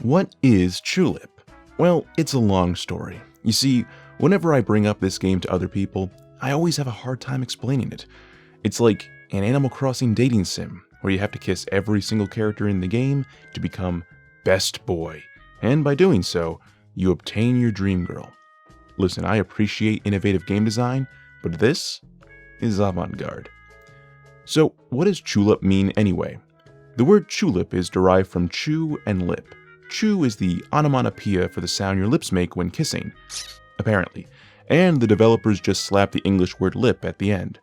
What is Chulip? Well, it's a long story. You see, whenever I bring up this game to other people, I always have a hard time explaining it. It's like an Animal Crossing dating sim, where you have to kiss every single character in the game to become best boy. And by doing so, you obtain your dream girl. Listen, I appreciate innovative game design, but this is avant-garde. So, what does Chulip mean anyway? The word chulip is derived from chew and lip. Chew is the onomatopoeia for the sound your lips make when kissing, apparently, and the developers just slapped the English word lip at the end.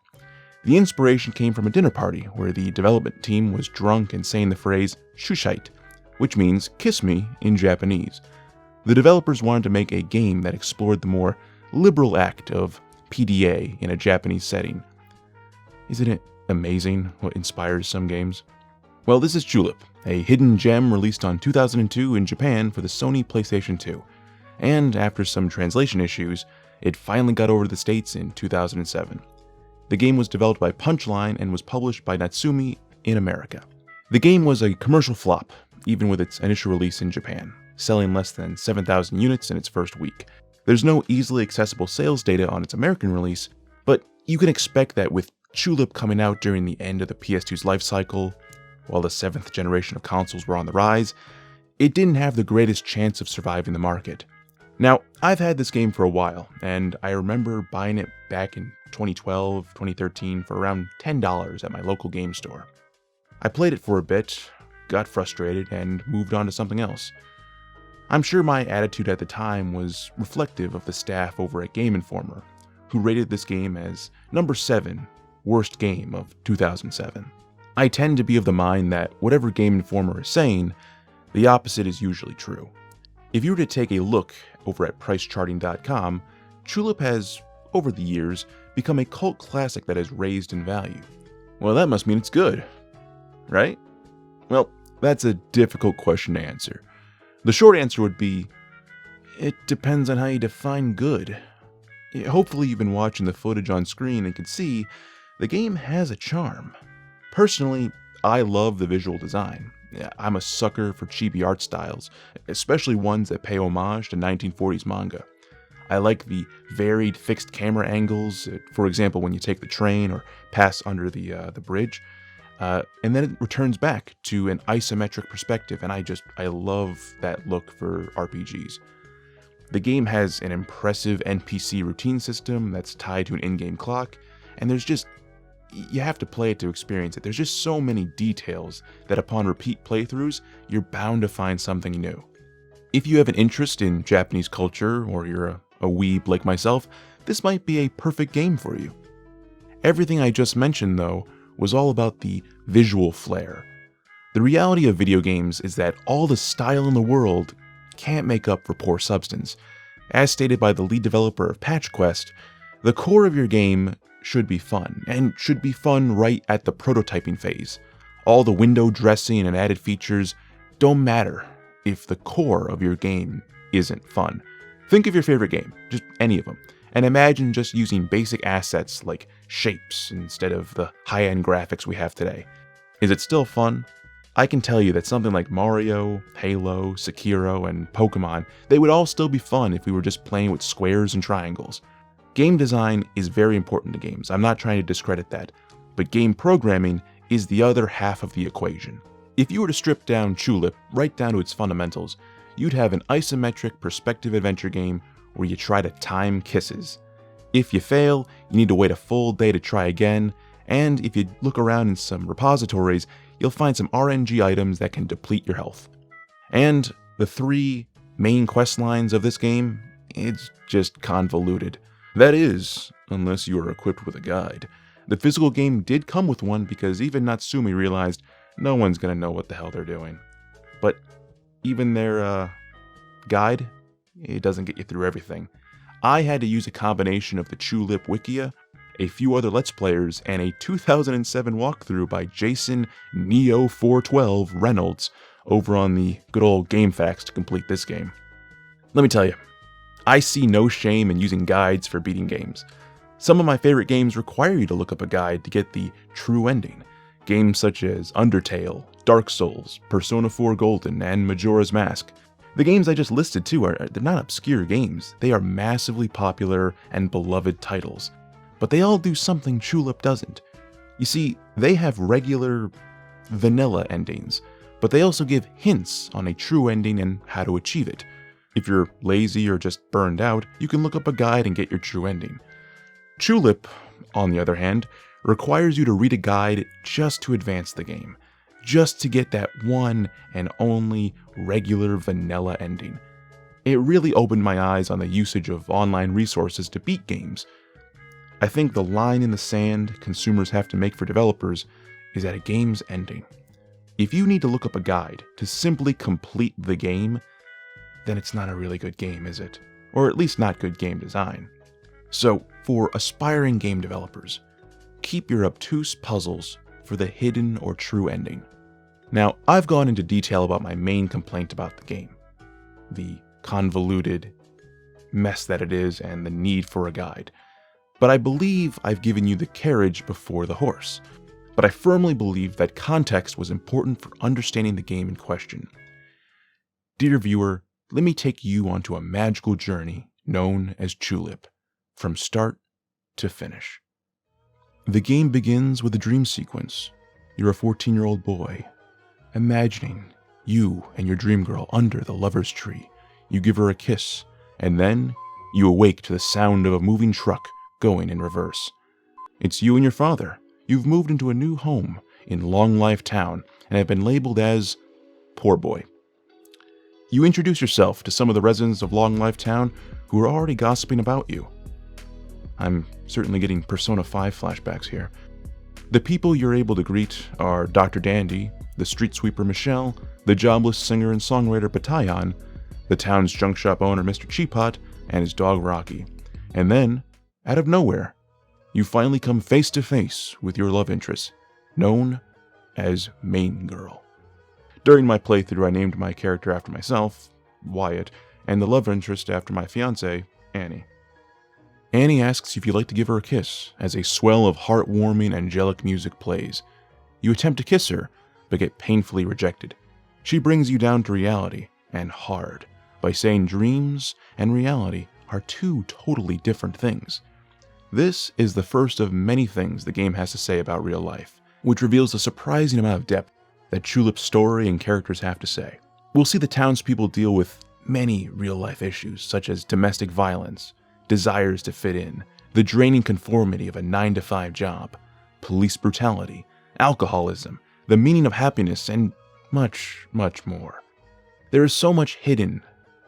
The inspiration came from a dinner party where the development team was drunk and saying the phrase shushite, which means kiss me in Japanese. The developers wanted to make a game that explored the more liberal act of PDA in a Japanese setting. Isn't it amazing what inspires some games? Well, this is Chulip, a hidden gem released on 2002 in Japan for the Sony PlayStation 2. And after some translation issues, it finally got over to the States in 2007. The game was developed by Punchline and was published by Natsume in America. The game was a commercial flop, even with its initial release in Japan, selling less than 7,000 units in its first week. There's no easily accessible sales data on its American release, but you can expect that with Chulip coming out during the end of the PS2's life cycle, while the 7th generation of consoles were on the rise, it didn't have the greatest chance of surviving the market. Now, I've had this game for a while, and I remember buying it back in 2012, 2013 for around $10 at my local game store. I played it for a bit, got frustrated, and moved on to something else. I'm sure my attitude at the time was reflective of the staff over at Game Informer, who rated this game as number 7 worst game of 2007. I tend to be of the mind that whatever Game Informer is saying, the opposite is usually true. If you were to take a look over at pricecharting.com, Chulip has, over the years, become a cult classic that has raised in value. Well, that must mean it's good, right? Well, that's a difficult question to answer. The short answer would be, it depends on how you define good. Hopefully you've been watching the footage on screen and can see the game has a charm. Personally, I love the visual design. I'm a sucker for chibi art styles, especially ones that pay homage to 1940s manga. I like the varied fixed camera angles, for example when you take the train or pass under the bridge, and then it returns back to an isometric perspective, and I love that look for RPGs. The game has an impressive NPC routine system that's tied to an in-game clock, and you have to play it to experience it. There's just so many details that upon repeat playthroughs, you're bound to find something new. If you have an interest in Japanese culture, or you're a weeb like myself, this might be a perfect game for you. Everything I just mentioned, though, was all about the visual flair. The reality of video games is that all the style in the world can't make up for poor substance. As stated by the lead developer of Patch Quest, the core of your game should be fun, and should be fun right at the prototyping phase. All the window dressing and added features don't matter if the core of your game isn't fun. Think of your favorite game, just any of them, and imagine just using basic assets like shapes instead of the high-end graphics we have today. Is it still fun? I can tell you that something like Mario, Halo, Sekiro, and Pokemon, they would all still be fun if we were just playing with squares and triangles. Game design is very important to games, I'm not trying to discredit that, but game programming is the other half of the equation. If you were to strip down Chulip right down to its fundamentals, you'd have an isometric perspective adventure game where you try to time kisses. If you fail, you need to wait a full day to try again, and if you look around in some repositories, you'll find some RNG items that can deplete your health. And the 3 main quest lines of this game, it's just convoluted. That is, unless you are equipped with a guide. The physical game did come with one because even Natsume realized no one's gonna know what the hell they're doing. But even their guide, it doesn't get you through everything. I had to use a combination of the Chulip Wikia, a few other Let's Players, and a 2007 walkthrough by Jason Neo412 Reynolds over on the good old GameFAQs to complete this game. Let me tell you, I see no shame in using guides for beating games. Some of my favorite games require you to look up a guide to get the true ending. Games such as Undertale, Dark Souls, Persona 4 Golden, and Majora's Mask. The games I just listed too they're not obscure games. They are massively popular and beloved titles. But they all do something Chulip doesn't. You see, they have regular, vanilla endings, but they also give hints on a true ending and how to achieve it. If you're lazy or just burned out, you can look up a guide and get your true ending. Chulip, on the other hand, requires you to read a guide just to advance the game, just to get that one and only regular vanilla ending. It really opened my eyes on the usage of online resources to beat games. I think the line in the sand consumers have to make for developers is at a game's ending. If you need to look up a guide to simply complete the game, then it's not a really good game, is it? Or at least not good game design. So, for aspiring game developers, keep your obtuse puzzles for the hidden or true ending. Now, I've gone into detail about my main complaint about the game, the convoluted mess that it is and the need for a guide. But I believe I've given you the carriage before the horse. But I firmly believe that context was important for understanding the game in question. Dear viewer, let me take you onto a magical journey known as Chulip, from start to finish. The game begins with a dream sequence. You're a 14-year-old boy, imagining you and your dream girl under the lover's tree. You give her a kiss, and then you awake to the sound of a moving truck going in reverse. It's you and your father. You've moved into a new home in Long Life Town and have been labeled as Poor Boy. You introduce yourself to some of the residents of Long Life Town who are already gossiping about you. I'm certainly getting Persona 5 flashbacks here. The people you're able to greet are Dr. Dandy, the street sweeper Michelle, the jobless singer and songwriter Bataillon, the town's junk shop owner Mr. Cheapot, and his dog Rocky. And then, out of nowhere, you finally come face to face with your love interest, known as Main Girl. During my playthrough, I named my character after myself, Wyatt, and the love interest after my fiancée, Annie. Annie asks if you'd like to give her a kiss, as a swell of heartwarming, angelic music plays. You attempt to kiss her, but get painfully rejected. She brings you down to reality, and hard, by saying dreams and reality are two totally different things. This is the first of many things the game has to say about real life, which reveals a surprising amount of depth that Chulip's story and characters have to say. We'll see the townspeople deal with many real-life issues, such as domestic violence, desires to fit in, the draining conformity of a 9-to-5 job, police brutality, alcoholism, the meaning of happiness, and much, much more. There is so much hidden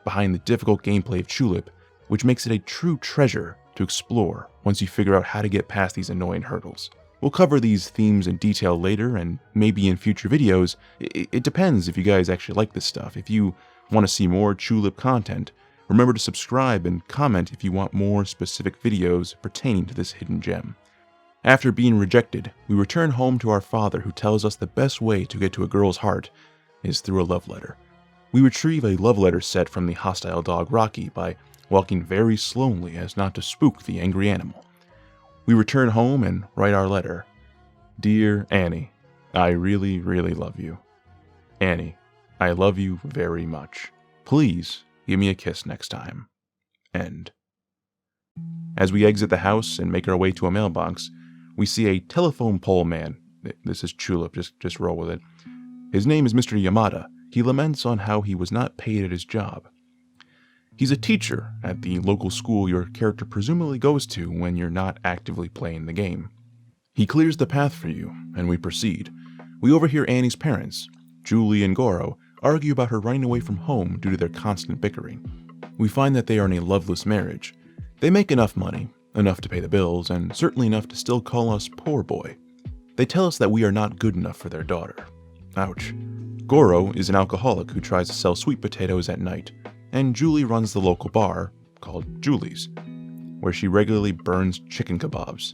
behind the difficult gameplay of Chulip, which makes it a true treasure to explore once you figure out how to get past these annoying hurdles. We'll cover these themes in detail later and maybe in future videos. It depends if you guys actually like this stuff. If you want to see more Chulip content, remember to subscribe and comment if you want more specific videos pertaining to this hidden gem. After being rejected, we return home to our father, who tells us the best way to get to a girl's heart is through a love letter. We retrieve a love letter set from the hostile dog Rocky by walking very slowly as not to spook the angry animal. We return home and write our letter. Dear Annie, I really, really love you. Annie, I love you very much. Please give me a kiss next time. End. As we exit the house and make our way to a mailbox, we see a telephone pole man. This is Chulip, just roll with it. His name is Mr. Yamada. He laments on how he was not paid at his job. He's a teacher at the local school your character presumably goes to when you're not actively playing the game. He clears the path for you, and we proceed. We overhear Annie's parents, Julie and Goro, argue about her running away from home due to their constant bickering. We find that they are in a loveless marriage. They make enough money, enough to pay the bills, and certainly enough to still call us poor boy. They tell us that we are not good enough for their daughter. Ouch. Goro is an alcoholic who tries to sell sweet potatoes at night, and Julie runs the local bar, called Julie's, where she regularly burns chicken kebabs.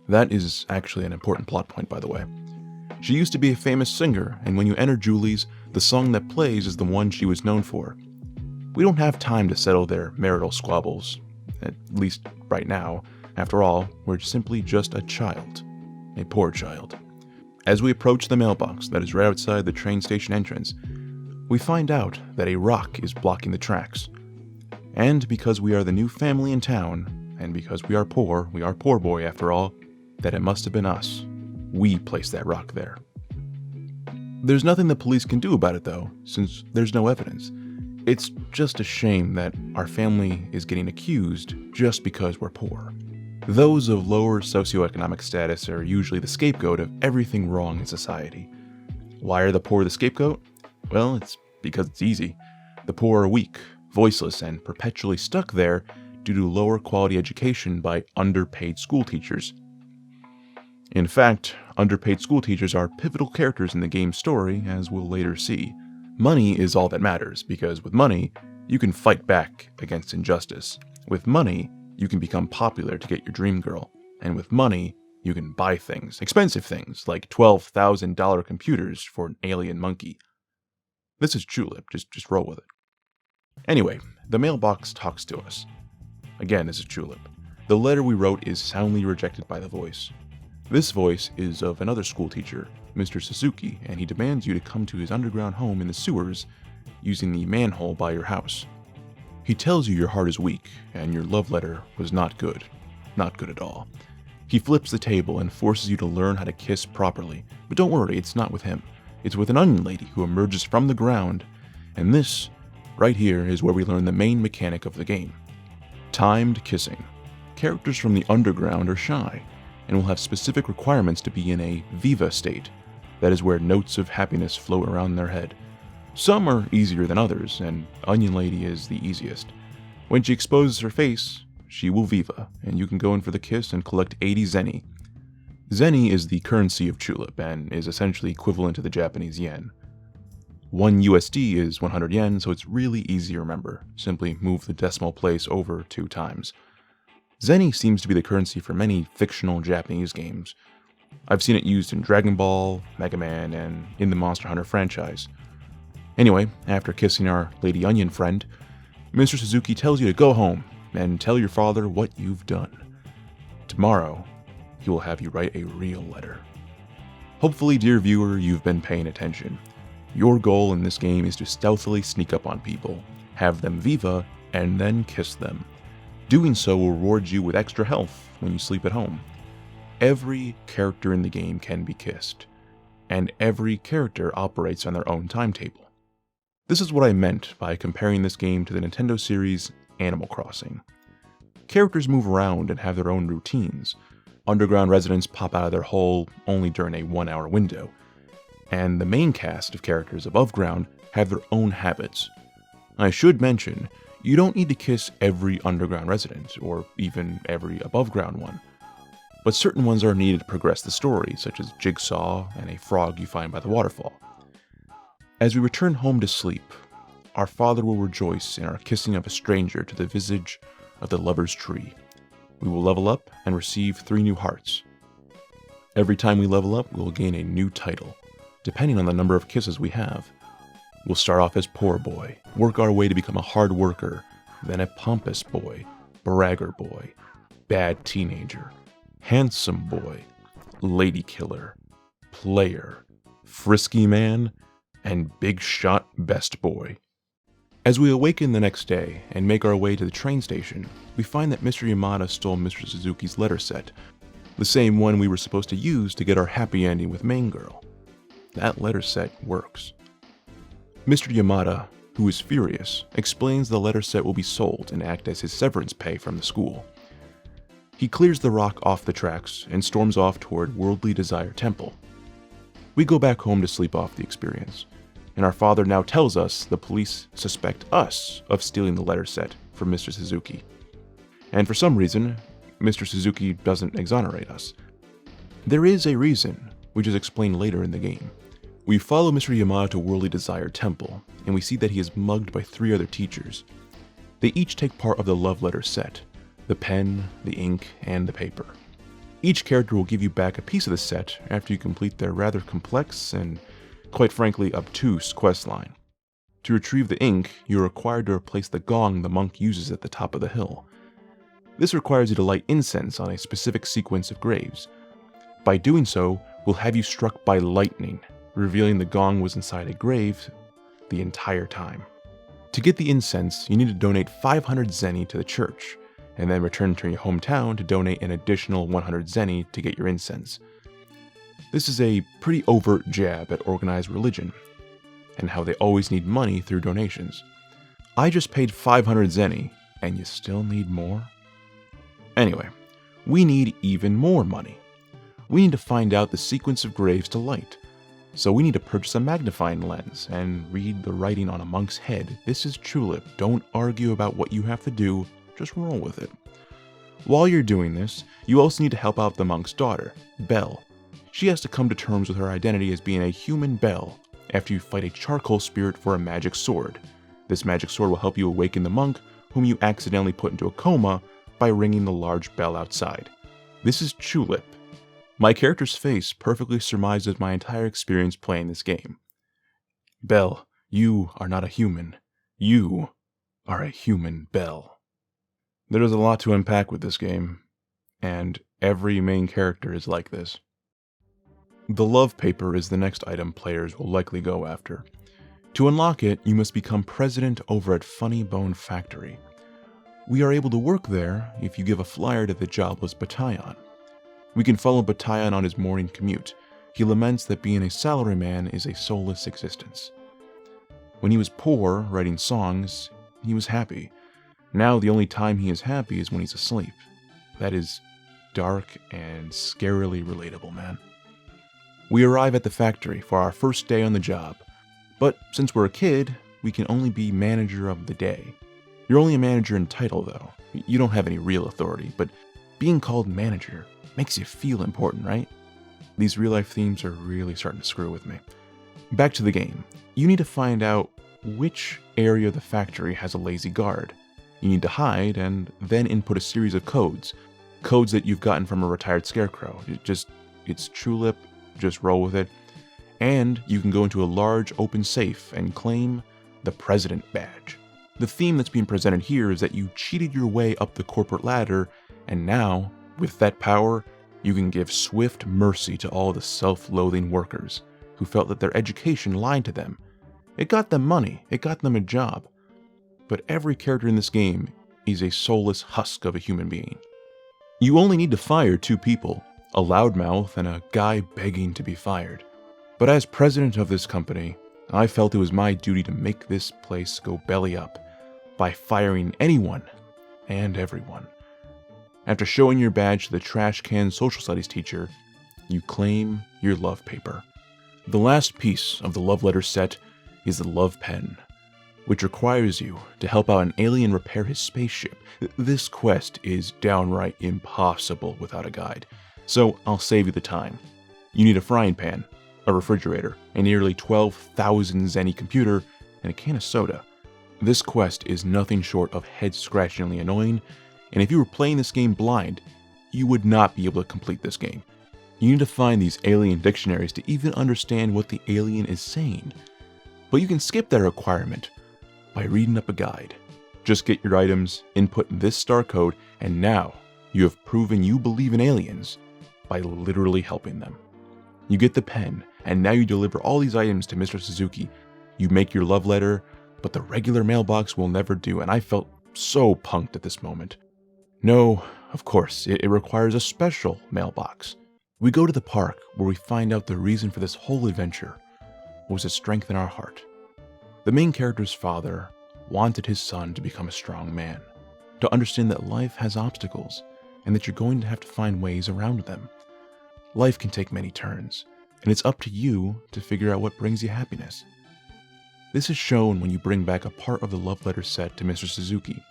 That is actually an important plot point, by the way. She used to be a famous singer, and when you enter Julie's, the song that plays is the one she was known for. We don't have time to settle their marital squabbles, at least right now. After all, we're simply just a child. A poor child. As we approach the mailbox that is right outside the train station entrance, We find out that a rock is blocking the tracks. And because we are the new family in town, and because we are poor boy after all, that it must have been us. We placed that rock there. There's nothing the police can do about it though, since there's no evidence. It's just a shame that our family is getting accused just because we're poor. Those of lower socioeconomic status are usually the scapegoat of everything wrong in society. Why are the poor the scapegoat? Well, it's because it's easy. The poor are weak, voiceless, and perpetually stuck there due to lower quality education by underpaid school teachers. In fact, underpaid school teachers are pivotal characters in the game's story, as we'll later see. Money is all that matters, because with money, you can fight back against injustice. With money, you can become popular to get your dream girl. And with money, you can buy things, expensive things, like $12,000 computers for an alien monkey. This is Chulip, just roll with it. Anyway, the mailbox talks to us. Again, this is Chulip. The letter we wrote is soundly rejected by the voice. This voice is of another school teacher, Mr. Suzuki, and he demands you to come to his underground home in the sewers using the manhole by your house. He tells you your heart is weak, and your love letter was not good. Not good at all. He flips the table and forces you to learn how to kiss properly, but don't worry, it's not with him. It's with an onion lady who emerges from the ground, and this, right here, is where we learn the main mechanic of the game. Timed kissing. Characters from the underground are shy, and will have specific requirements to be in a viva state. That is where notes of happiness float around their head. Some are easier than others, and Onion Lady is the easiest. When she exposes her face, she will viva, and you can go in for the kiss and collect 80 zenny. Zenny is the currency of Chulip, and is essentially equivalent to the Japanese yen. 1 USD is 100 yen, so it's really easy to remember. Simply move the decimal place over 2 times. Zenny seems to be the currency for many fictional Japanese games. I've seen it used in Dragon Ball, Mega Man, and in the Monster Hunter franchise. Anyway, after kissing our Lady Onion friend, Mr. Suzuki tells you to go home and tell your father what you've done. Tomorrow, he will have you write a real letter. Hopefully, dear viewer, you've been paying attention. Your goal in this game is to stealthily sneak up on people, have them viva, and then kiss them. Doing so will reward you with extra health when you sleep at home. Every character in the game can be kissed, and every character operates on their own timetable. This is what I meant by comparing this game to the Nintendo series Animal Crossing. Characters move around and have their own routines. Underground residents pop out of their hole only during a 1-hour window, and the main cast of characters above ground have their own habits. I should mention, you don't need to kiss every underground resident, or even every above ground one. But certain ones are needed to progress the story, such as Jigsaw and a frog you find by the waterfall. As we return home to sleep, our father will rejoice in our kissing of a stranger to the visage of the lover's tree. We will level up and receive 3 new hearts. Every time we level up, we will gain a new title, depending on the number of kisses we have. We'll start off as poor boy, work our way to become a hard worker, then a pompous boy, bragger boy, bad teenager, handsome boy, lady killer, player, frisky man, and big shot best boy. As we awaken the next day and make our way to the train station, we find that Mr. Yamada stole Mr. Suzuki's letter set, the same one we were supposed to use to get our happy ending with Main Girl. That letter set works. Mr. Yamada, who is furious, explains the letter set will be sold and act as his severance pay from the school. He clears the rock off the tracks and storms off toward Worldly Desire Temple. We go back home to sleep off the experience, and our father now tells us the police suspect us of stealing the letter set from Mr. Suzuki. And for some reason, Mr. Suzuki doesn't exonerate us. There is a reason, which is explained later in the game. We follow Mr. Yamada to Worldly Desire Temple, and we see that he is mugged by 3 other teachers. They each take part of the love letter set, the pen, the ink, and the paper. Each character will give you back a piece of the set after you complete their rather complex and, quite frankly, obtuse questline. To retrieve the ink, you are required to replace the gong the monk uses at the top of the hill. This requires you to light incense on a specific sequence of graves. By doing so, we'll have you struck by lightning, revealing the gong was inside a grave. the entire time. To get the incense, you need to donate 500 zenny to the church, and then return to your hometown to donate an additional 100 zenny to get your incense. This is a pretty overt jab at organized religion, and how they always need money through donations. I just paid 500 zenny, and you still need more? Anyway, we need even more money. We need to find out the sequence of graves to light. So we need to purchase a magnifying lens and read the writing on a monk's head. This is Chulip. Don't argue about what you have to do, just roll with it. While you're doing this, you also need to help out the monk's daughter, Belle. She has to come to terms with her identity as being a human Belle after you fight a charcoal spirit for a magic sword. This magic sword will help you awaken the monk, whom you accidentally put into a coma by ringing the large bell outside. This is Chulip. My character's face perfectly surmises my entire experience playing this game. Belle, you are not a human. You are a human Belle. There is a lot to unpack with this game, and every main character is like this. The love paper is the next item players will likely go after. To unlock it, you must become president over at Funny Bone Factory. We are able to work there if you give a flyer to the jobless Bataillon. We can follow Bataillon on his morning commute. He laments that being a salaryman is a soulless existence. When he was poor, writing songs, he was happy. Now the only time he is happy is when he's asleep. That is dark and scarily relatable, man. We arrive at the factory for our first day on the job. But since we're a kid, we can only be manager of the day. You're only a manager in title, though. You don't have any real authority, but being called manager makes you feel important, right? These real-life themes are really starting to screw with me. Back to the game. You need to find out which area of the factory has a lazy guard. You need to hide and then input a series of codes. Codes that you've gotten from a retired scarecrow. It's Chulip, just roll with it. And you can go into a large open safe and claim the President Badge. The theme that's being presented here is that you cheated your way up the corporate ladder, and now, with that power, you can give swift mercy to all the self-loathing workers who felt that their education lied to them. It got them money, it got them a job. But every character in this game is a soulless husk of a human being. You only need to fire 2 people, a loudmouth and a guy begging to be fired. But as president of this company, I felt it was my duty to make this place go belly up by firing anyone and everyone. After showing your badge to the trash can social studies teacher, you claim your love paper. The last piece of the love letter set is the love pen, which requires you to help out an alien repair his spaceship. This quest is downright impossible without a guide, so I'll save you the time. You need a frying pan, a refrigerator, a nearly 12,000 zenny computer, and a can of soda. This quest is nothing short of head-scratchingly annoying, and if you were playing this game blind, you would not be able to complete this game. You need to find these alien dictionaries to even understand what the alien is saying. But you can skip that requirement by reading up a guide. Just get your items, input this star code, and now you have proven you believe in aliens by literally helping them. You get the pen, and now you deliver all these items to Mr. Suzuki. You make your love letter, but the regular mailbox will never do, and I felt so punked at this moment. No, of course, it requires a special mailbox. We go to the park where we find out the reason for this whole adventure was to strengthen our heart. The main character's father wanted his son to become a strong man, to understand that life has obstacles and that you're going to have to find ways around them. Life can take many turns, and it's up to you to figure out what brings you happiness. This is shown when you bring back a part of the love letter set to Mr. Suzuki.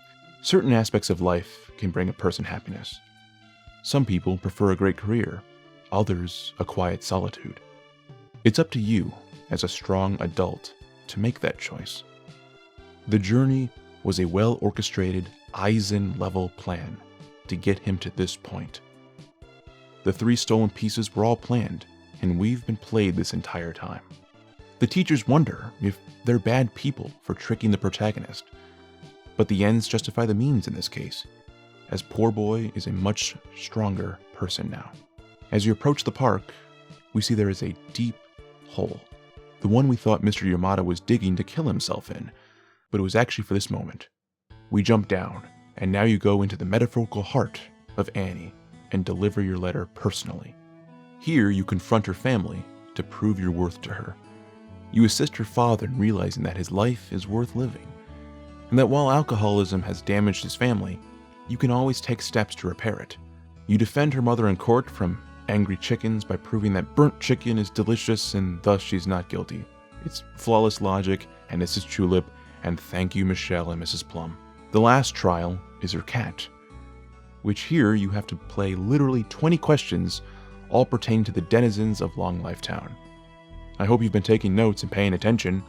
Certain aspects of life can bring a person happiness. Some people prefer a great career, others a quiet solitude. It's up to you, as a strong adult, to make that choice. The journey was a well-orchestrated Eisen-level plan to get him to this point. The 3 stolen pieces were all planned, and we've been played this entire time. The teachers wonder if they're bad people for tricking the protagonist, but the ends justify the means in this case, as Poor Boy is a much stronger person now. As you approach the park, we see there is a deep hole. the one we thought Mr. Yamada was digging to kill himself in, but it was actually for this moment. We jump down, and now you go into the metaphorical heart of Annie and deliver your letter personally. Here you confront her family to prove your worth to her. You assist her father in realizing that his life is worth living, and that while alcoholism has damaged his family, you can always take steps to repair it. You defend her mother in court from angry chickens by proving that burnt chicken is delicious and thus she's not guilty. It's flawless logic, and this is Chulip, and thank you Michelle and Mrs. Plum. The last trial is her cat, which here you have to play literally 20 questions all pertaining to the denizens of Long Life Town. I hope you've been taking notes and paying attention.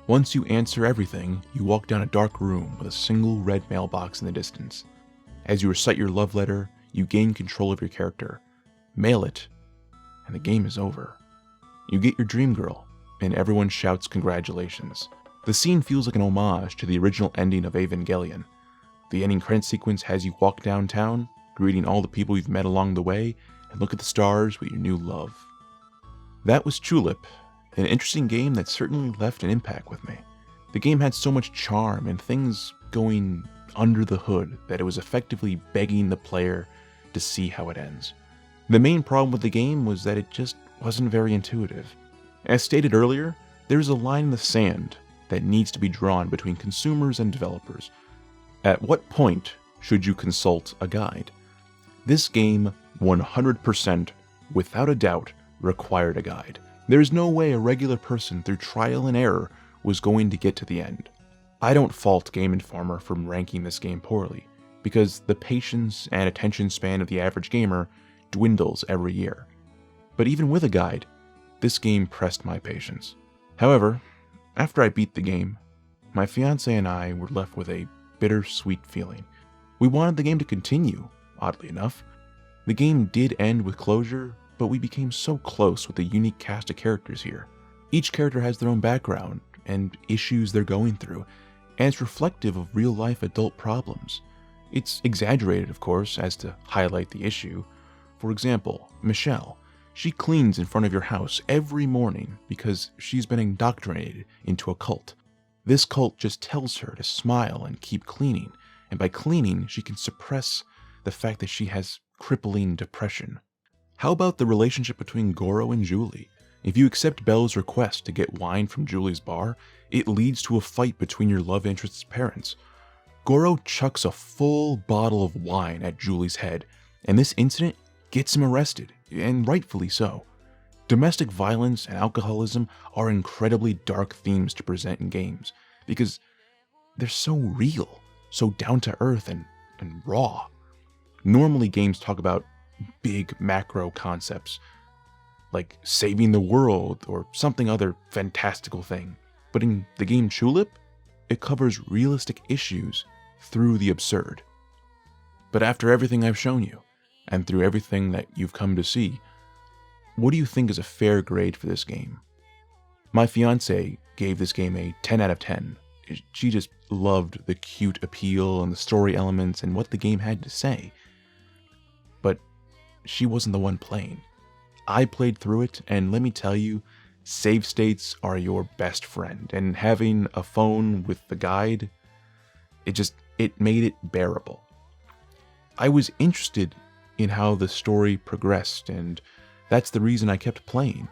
Once you answer everything, you walk down a dark room with a single red mailbox in the distance. As you recite your love letter, you gain control of your character, mail it, and the game is over. You get your dream girl, and everyone shouts congratulations. The scene feels like an homage to the original ending of Evangelion. The ending credit sequence has you walk downtown, greeting all the people you've met along the way, and look at the stars with your new love. That was Chulip, an interesting game that certainly left an impact with me. The game had so much charm and things going under the hood that it was effectively begging the player to see how it ends. The main problem with the game was that it just wasn't very intuitive. As stated earlier, there's a line in the sand that needs to be drawn between consumers and developers. At what point should you consult a guide? This game 100%, without a doubt, required a guide. There's no way a regular person through trial and error was going to get to the end. I don't fault Game Informer for ranking this game poorly, because the patience and attention span of the average gamer dwindles every year. But even with a guide, this game pressed my patience. However, after I beat the game, my fiance and I were left with a bittersweet feeling. We wanted the game to continue, oddly enough. The game did end with closure, but we became so close with the unique cast of characters here. Each character has their own background and issues they're going through, and it's reflective of real-life adult problems. It's exaggerated, of course, as to highlight the issue. For example, Michelle. She cleans in front of your house every morning because she's been indoctrinated into a cult. This cult just tells her to smile and keep cleaning, and by cleaning, she can suppress the fact that she has crippling depression. How about the relationship between Goro and Julie? If you accept Belle's request to get wine from Julie's bar, it leads to a fight between your love interest's parents. Goro chucks a full bottle of wine at Julie's head, and this incident gets him arrested, and rightfully so. Domestic violence and alcoholism are incredibly dark themes to present in games, because they're so real, so down to earth and raw. Normally games talk about big macro concepts, like saving the world or something other fantastical thing. But in the game Chulip, it covers realistic issues through the absurd. But after everything I've shown you, and through everything that you've come to see, what do you think is a fair grade for this game? My fiance gave this game a 10 out of 10. She just loved the cute appeal and the story elements and what the game had to say. But she wasn't the one playing. I played through it, and let me tell you, save states are your best friend, and having a phone with the guide, it made it bearable. I was interested in how the story progressed, and that's the reason I kept playing.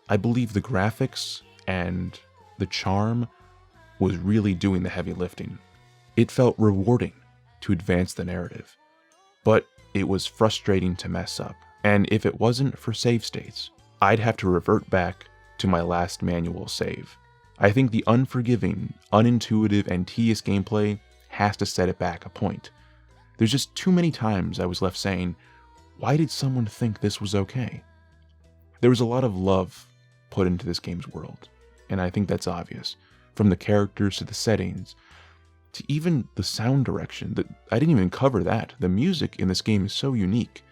I believe the graphics and the charm was really doing the heavy lifting. It felt rewarding to advance the narrative, but it was frustrating to mess up, and if it wasn't for save states, I'd have to revert back to my last manual save. I think the unforgiving, unintuitive, and tedious gameplay has to set it back a point. There's just too many times I was left saying, why did someone think this was okay? There was a lot of love put into this game's world, and I think that's obvious. From the characters to the settings, to even the sound direction. I didn't even cover that. The music in this game is so unique.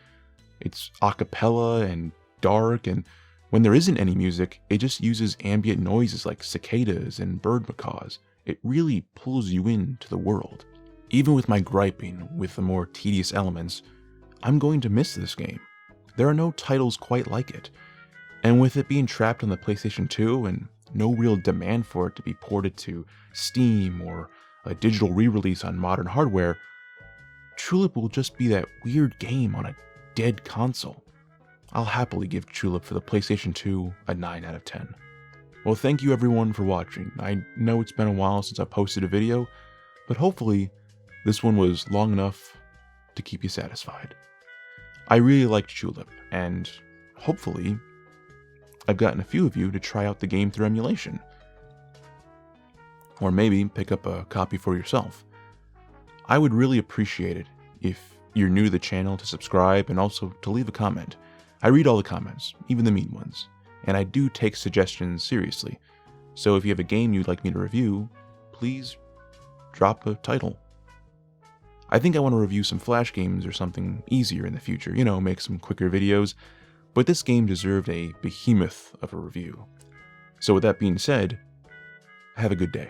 It's a cappella and dark, and when there isn't any music, it just uses ambient noises like cicadas and bird macaws. It really pulls you into the world. Even with my griping with the more tedious elements, I'm going to miss this game. There are no titles quite like it. And with it being trapped on the PlayStation 2 and no real demand for it to be ported to Steam or a digital re-release on modern hardware, Chulip will just be that weird game on a dead console. I'll happily give Chulip for the PlayStation 2 a 9 out of 10. Well, thank you everyone for watching. I know it's been a while since I posted a video, but hopefully this one was long enough to keep you satisfied. I really liked Chulip, and hopefully I've gotten a few of you to try out the game through emulation. Or maybe pick up a copy for yourself. I would really appreciate it if you're new to the channel to subscribe and also to leave a comment. I read all the comments, even the mean ones, and I do take suggestions seriously. So if you have a game you'd like me to review, please drop a title. I think I want to review some Flash games or something easier in the future, make some quicker videos, but this game deserved a behemoth of a review. So with that being said, have a good day.